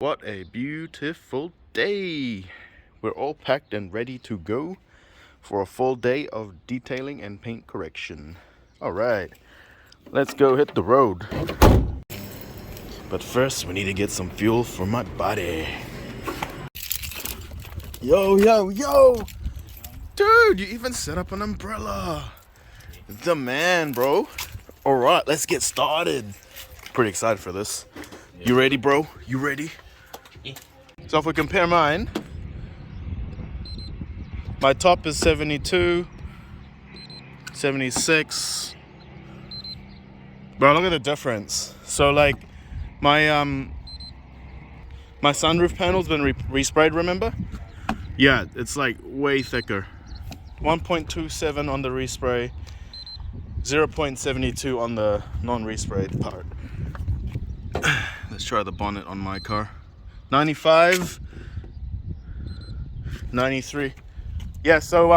What a beautiful day! We're all packed and ready to go for a full day of detailing and paint correction. Alright, let's go hit the road. But first, we need to get some fuel for my body. Yo, yo, yo! Dude, you even set up an umbrella. The man, bro. Alright, let's get started. Pretty excited for this. You ready, bro? You ready? Yeah. So if we compare mine, my top is 72, 76. Bro, look at the difference. So like my sunroof panel's been resprayed, remember? Yeah, it's like way thicker. 1.27 on the respray, 0.72 on the non-resprayed part. Let's try the bonnet on my car. 95, 93. Yeah, so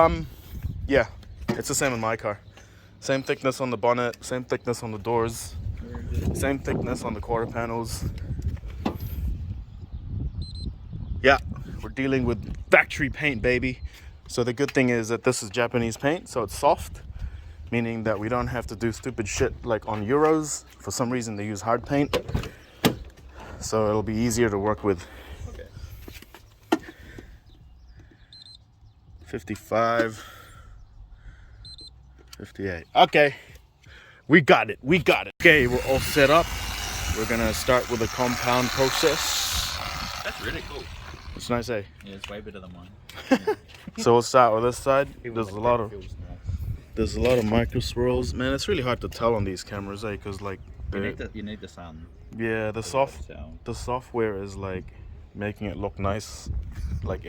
yeah, it's the same in my car. Same thickness on the bonnet, same thickness on the doors, same thickness on the quarter panels. Yeah, we're dealing with factory paint, baby. So the good thing is that this is Japanese paint, so it's soft, meaning that we don't have to do stupid shit like on Euros. For some reason they use hard paint, so it'll be easier to work with. Okay. 55, 58. Okay, we got it. Okay, we're all set up. We're gonna start with the compound process. That's really cool. It's nice, eh? Yeah, it's way better than mine. Yeah. So we'll start with this side. Feels There's like a lot that of feels nice. there's a lot of micro swirls. Man, it's really hard to tell on these cameras, eh? Because like You need the sun. yeah, the sound. software is like making it look nice, like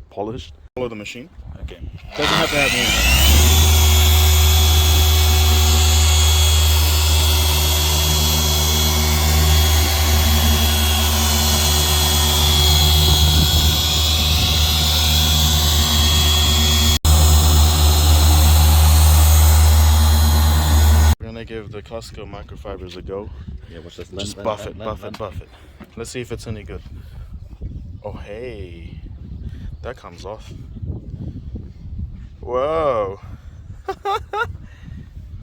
polished. Follow the machine. Okay. Doesn't have to have me in it. We're gonna give the Costco microfibers a go. Yeah, what's this? Just buff it. Let's see if it's any good. Oh, hey. That comes off. Whoa.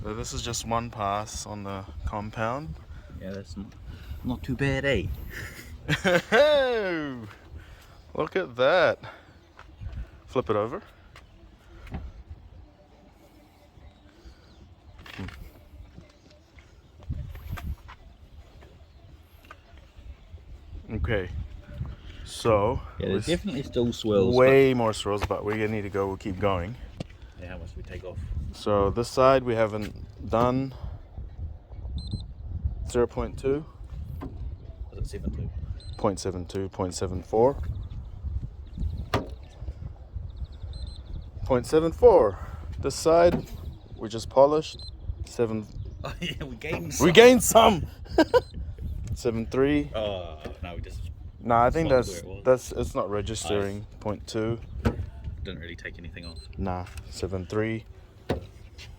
So this is just one pass on the compound. Yeah, that's not too bad, eh? Look at that. Flip it over. Okay, so Yeah, there's definitely still swirls. way more swirls, but we're gonna need to go. We'll keep going. Yeah, how much we take off? So this side we haven't done. 0.2, Was it 7.2? 0.72, 0.74, 0.74. This side we just polished. Oh yeah, we gained some. We gained some. 7.3. Oh no, we just Nah, I think That's where it that's it's not registering. 0.2. didn't really take anything off. Nah, 7.3.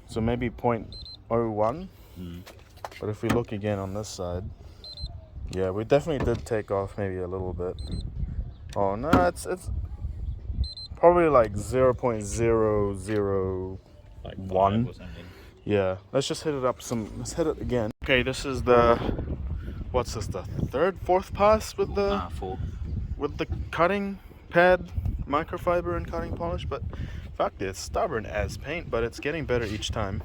So maybe 0.01. But if we look again on this side, yeah, we definitely did take off maybe a little bit. Oh no, it's probably like 0.001. Like 5 or something. Yeah, let's just hit it up let's hit it again. Okay, this is the, what's this, the fourth pass with the 4. with the cutting pad, microfiber and cutting polish, but fuck, it's stubborn as paint, but it's getting better each time.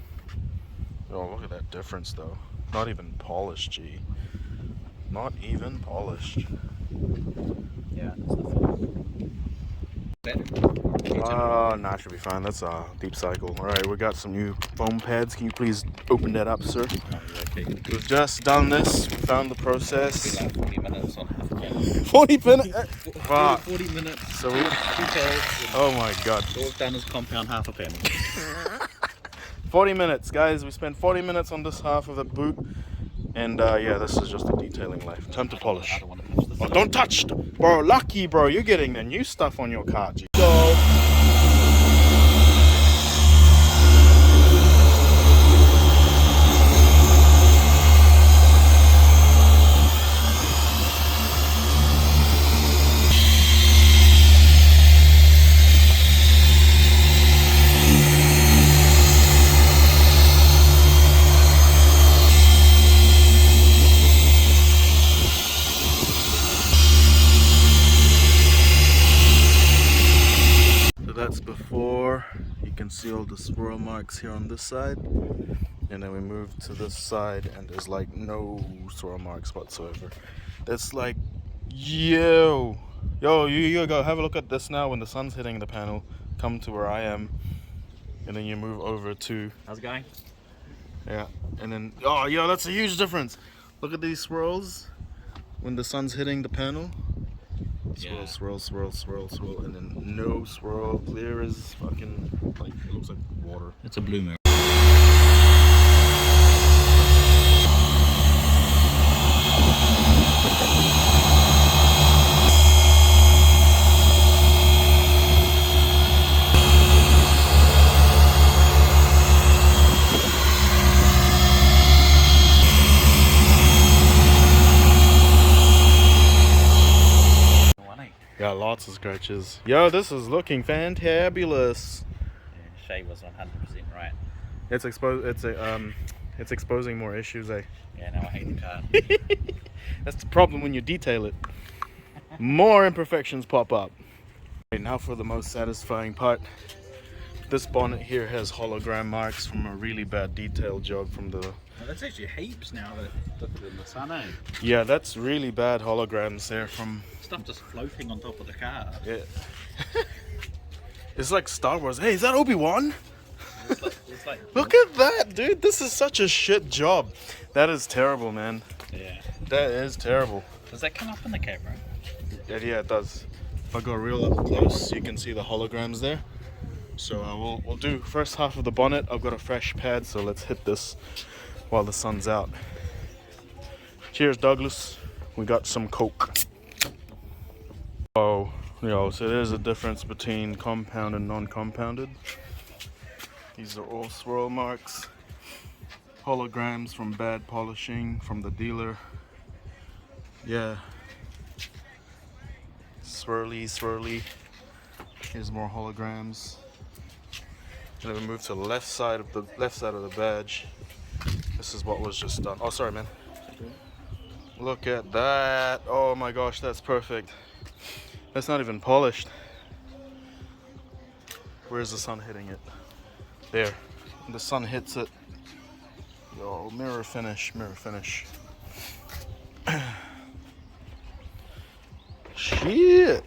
Oh, look at that difference though. Not even polished, G. Not even polished. Yeah, that's the 4. Oh, nah, should be fine. That's a deep cycle. All right, we got some new foam pads. Can you please open that up, sir? Okay. We've just done this. We found the process. Like 40 minutes on half a camera. 40 minutes? Fuck. 40 minutes. So we, 2 carrots. oh my god. All we've done is compound half a panel. 40 minutes, guys. We spent 40 minutes on this half of the boot. And yeah, this is just a detailing life. Time to polish. I don't want to touch this. Oh, don't touch, bro. Lucky, bro. You're getting the new stuff on your car, G. So, that's before. You can see all the swirl marks here on this side. And then we move to this side and there's like no swirl marks whatsoever. That's like, yo, you go have a look at this now when the sun's hitting the panel. Come to where I am. And then you move over to, How's it going? yeah, and then, oh, yo, that's a huge difference. Look at these swirls when the sun's hitting the panel. Swirl, Yeah. swirl, swirl, swirl, swirl, and then no swirl, clear as fucking, like, it looks like water. It's a blue moon. Got lots of scratches. Yo, this is looking fantabulous. Yeah, Shay was 100% right. It's exposing more issues, eh? Yeah, now I hate the car. That's the problem when you detail it. More imperfections pop up. Okay, now for the most satisfying part. This bonnet here has hologram marks from a really bad detail job from the... Well, that's actually heaps now that look in the sun, eh? Yeah, that's really bad holograms there from... Stuff just floating on top of the car. Yeah. It's like Star Wars. Hey, is that Obi-Wan? It's like Look at that, dude. This is such a shit job. That is terrible, man. yeah. That is terrible. Does that come up in the camera? Yeah, it does. If I go real up close, you can see the holograms there. So we'll do first half of the bonnet. I've got a fresh pad, so let's hit this while the sun's out. Cheers, Douglas. We got some Coke. Oh, so there's a difference between compound and non-compounded. These are all swirl marks. Holograms from bad polishing from the dealer. Yeah. Swirly, swirly. Here's more holograms. And then we move to the left side of the badge. This is what was just done. Oh, sorry, man. Look at that. Oh my gosh, that's perfect. That's not even polished. Where's the sun hitting it? There. And the sun hits it. Yo, mirror finish, mirror finish. Shit.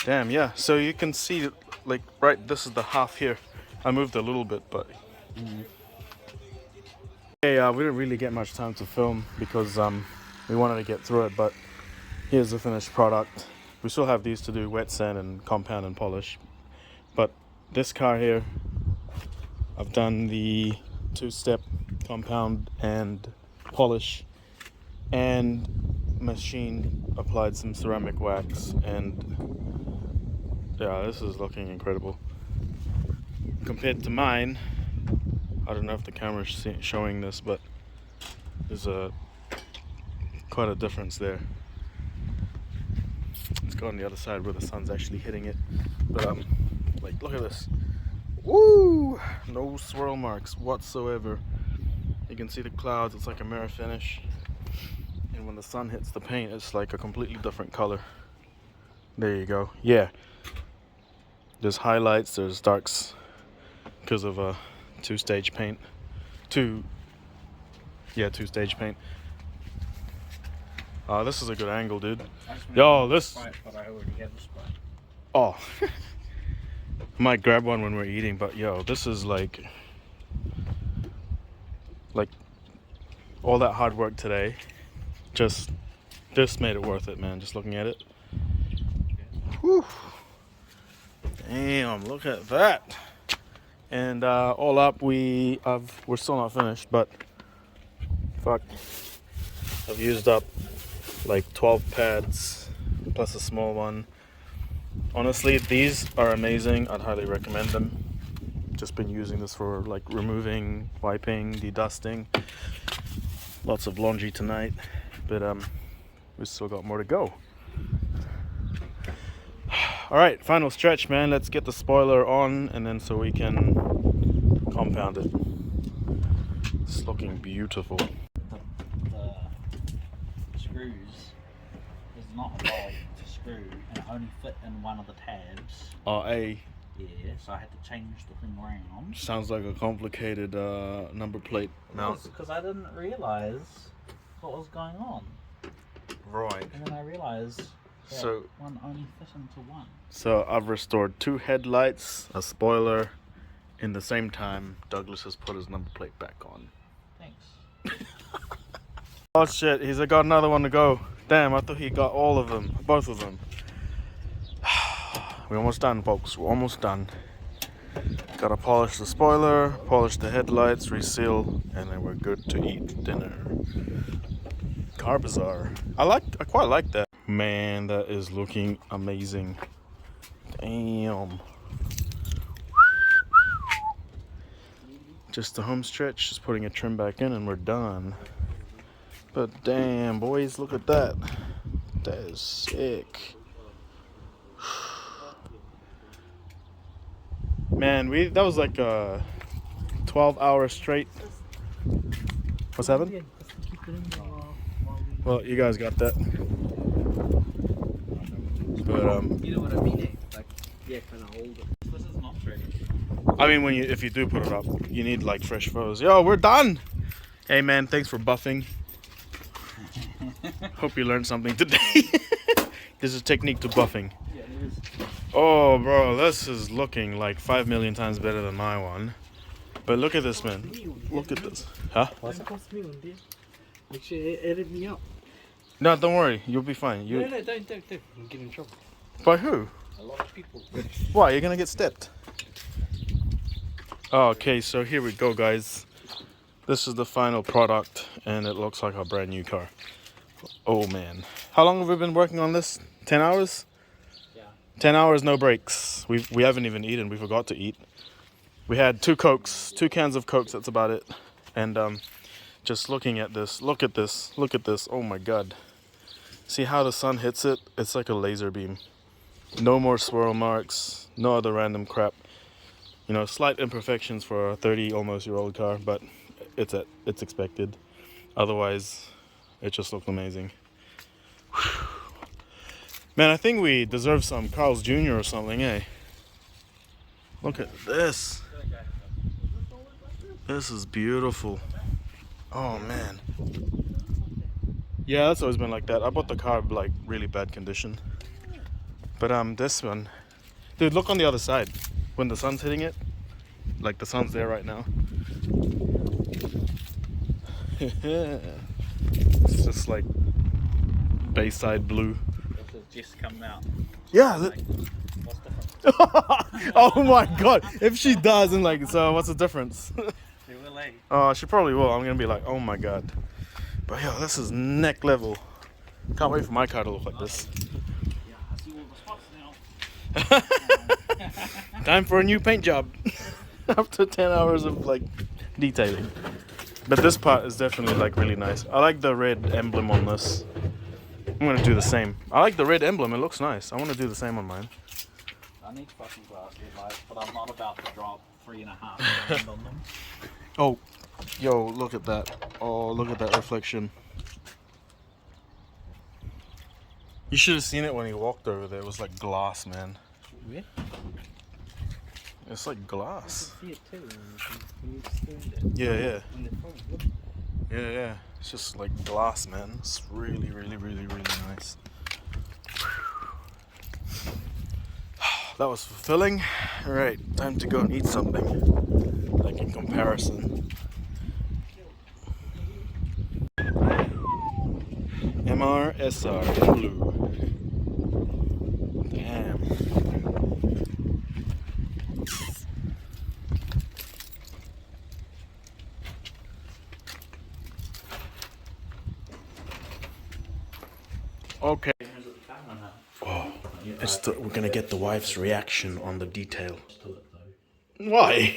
Damn, yeah. So you can see, like, right, this is the half here. I moved a little bit, but... Okay, we didn't really get much time to film because we wanted to get through it, but here's the finished product. We still have these to do, wet sand and compound and polish. But this car here, I've done the two-step compound and polish and machine applied some ceramic wax, and yeah, this is looking incredible. Compared to mine, I don't know if the camera's showing this, but there's quite a difference there. Let's go on the other side where the sun's actually hitting it. But like, look at this. Woo! No swirl marks whatsoever. You can see the clouds. It's like a mirror finish. And when the sun hits the paint, it's like a completely different color. There you go. Yeah. There's highlights, there's darks because of a two-stage paint. Two-stage paint. This is a good angle, dude. Yo, this... But I already have a spot. Oh. Might grab one when we're eating, but yo, this is like all that hard work today. Just made it worth it, man. Just looking at it. Whew. Damn, look at that. And all up, we're still not finished, but fuck, I've used up like 12 pads plus a small one. Honestly, these are amazing. I'd highly recommend them. Just been using this for like removing, wiping, dedusting. Lots of laundry tonight, but we've still got more to go. All right, final stretch, man. Let's get the spoiler on, and then so we can compound it. It's looking beautiful. The screws is not a bolt to screw, and it only fit in one of the tabs. RA. Yeah, so I had to change the thing around. Sounds like a complicated number plate mount. Because I didn't realise what was going on. Right. And then I realised that So one only fit into one. So I've restored 2 headlights, a spoiler. In the same time, Douglas has put his number plate back on. Thanks. Oh shit, he's got another one to go. Damn, I thought he got all of them, both of them. We're almost done, folks. We're almost done. Gotta polish the spoiler, polish the headlights, reseal, and then we're good to eat dinner. Car Bazaar. I quite like that. Man, that is looking amazing. Damn. Just the home stretch, just putting a trim back in and we're done. But damn, boys, look at that. That is sick. Man, that was like a 12-hour straight. What's happened? Well, you guys got that. But You know what I mean? Like, yeah, kind of hold it. This is not true. I mean, if you do put it up, you need like fresh photos. Yo, we're done. Hey man, thanks for buffing. Hope you learned something today. This is technique to buffing. Yeah, it is. Oh, bro, this is looking like 5 million times better than my one. But look at this, man. Look at this. Huh? Don't cost me one, dear. Make sure you edit me out. No, don't worry. You'll be fine. No, don't. I'm getting in trouble. By who? A lot of people. Why? You're gonna get stepped. Okay, so here we go, guys. This is the final product, and it looks like a brand new car. Oh man, how long have we been working on this? 10 hours? Yeah. 10 hours, no breaks. We haven't even eaten. We forgot to eat. We had 2 cokes, 2 cans of cokes. That's about it. And just looking at this, look at this. Oh my god. See how the sun hits it? It's like a laser beam. No more swirl marks. No other random crap. You know, slight imperfections for a 30-almost-year-old car, but it's expected. Otherwise, it just looked amazing. Whew. Man, I think we deserve some Carl's Jr. or something, eh? Look at this. This is beautiful. Oh man. Yeah, that's always been like that. I bought the car like really bad condition. But this one, dude, look on the other side. When the sun's hitting it, like the sun's there right now. It's just like Bayside blue. This is just coming out. Yeah. Like, what's different? Oh my god. If she does, and like, so what's the difference? They will, eh? Oh, she probably will. I'm gonna be like, oh my god. But yo, this is neck level. Can't wait for my car to look like this. Yeah, I see all the spots now. Time for a new paint job. After 10 hours of like detailing. But this part is definitely like really nice. I like the red emblem on this. I'm gonna do the same. I like the red emblem, it looks nice. I wanna do the same on mine. I need fucking glass headlights, but I'm not about to drop $3.5 grand on them. Oh, yo, look at that. Oh, look at that reflection. You should have seen it when he walked over there. It was like glass, man. Where? It's like glass. I can see it too. When you stand it. Yeah. On the phone, look. Yeah. It's just like glass, man. It's really nice. That was fulfilling. Alright, time to go and eat something. Like in comparison. MR-SR in blue. Damn. Okay. Oh, we're gonna get the wife's reaction on the detail. Why?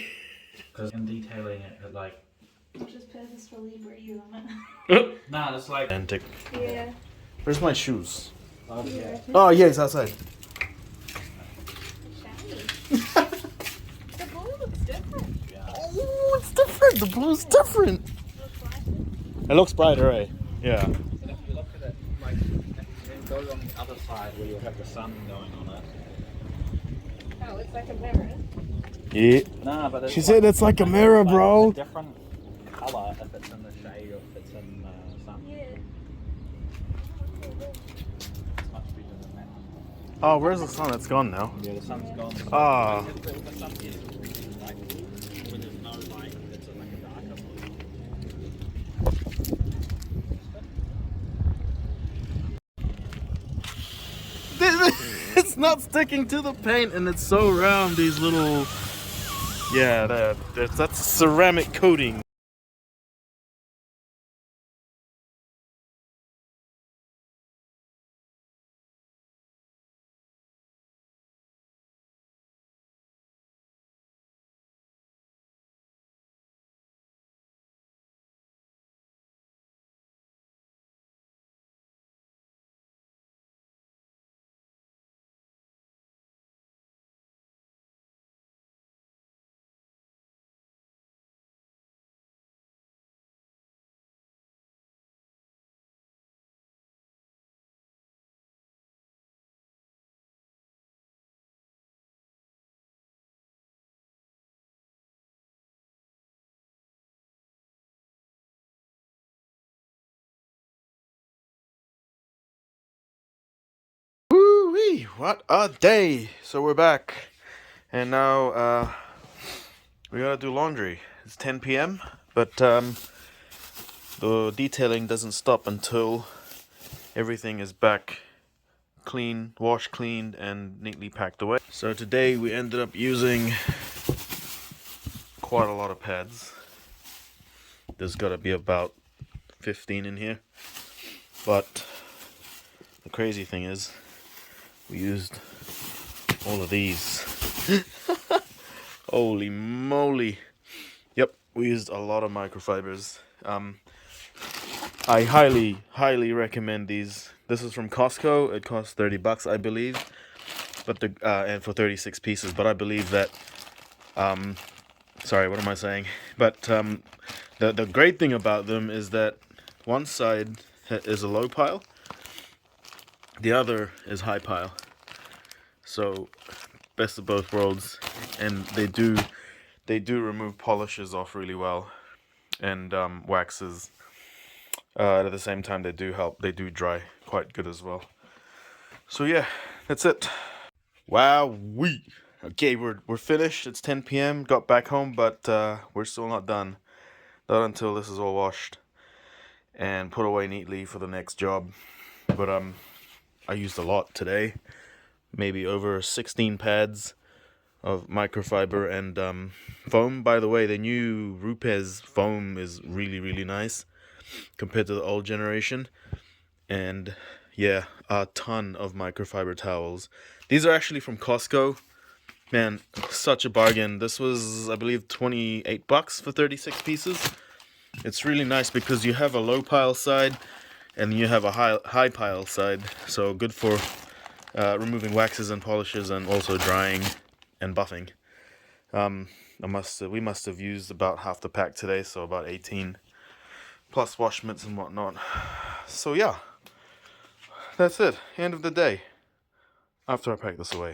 Because in detailing it, like... Just purposefully breathe on it. Nah, it's like... Antic. Yeah. Where's my shoes? Yeah. Oh yeah, it's outside. Shiny. The blue looks different. Oh, it's different. The blue's different. Looks like it. It looks brighter, eh? Yeah. And if you look at it, like, if you Then go on the other side where you'll have the sun going on it. Oh, it's like a mirror. Yeah. Nah, but it's She said it's like a mirror, but bro. It's a different colour if it's in the shade or if it's in the sun. Yeah. It's much better than that. Oh, where's the sun? It's gone now. Yeah, the sun's gone. So Ah. If the sun is like when there's no light, it's like a darker blue. It's not sticking to the paint, and it's so round. These little, yeah, that's ceramic coating. Woo-wee, what a day. So we're back, and now we gotta do laundry. It's 10 p.m., but the detailing doesn't stop until everything is back clean, washed, cleaned, and neatly packed away. So today we ended up using quite a lot of pads. There's gotta be about 15 in here, but the crazy thing is we used all of these. Holy moly. Yep, we used a lot of microfibers. I highly recommend these. This is from Costco. It costs $30, I believe, but the and for 36 pieces. But I believe that sorry, what am I saying? But the great thing about them is that one side is a low pile, the other is high pile. So best of both worlds, and they do remove polishes off really well, and waxes. At the same time, they do help. They do dry quite good as well. So yeah, that's it. Wow, okay, we're finished. It's 10 p.m. Got back home, but we're still not done. Not until this is all washed and put away neatly for the next job. But I used a lot today. Maybe over 16 pads of microfiber and foam. By the way, the new Rupes foam is really nice compared to the old generation. And yeah, a ton of microfiber towels. These are actually from Costco. Man, such a bargain. This was, I believe, $28 for 36 pieces. It's really nice because you have a low pile side and you have a high pile side. So good for removing waxes and polishes, and also drying and buffing. We must have used about half the pack today, so about 18 plus wash mitts and whatnot. So yeah, that's it. End of the day. After I pack this away.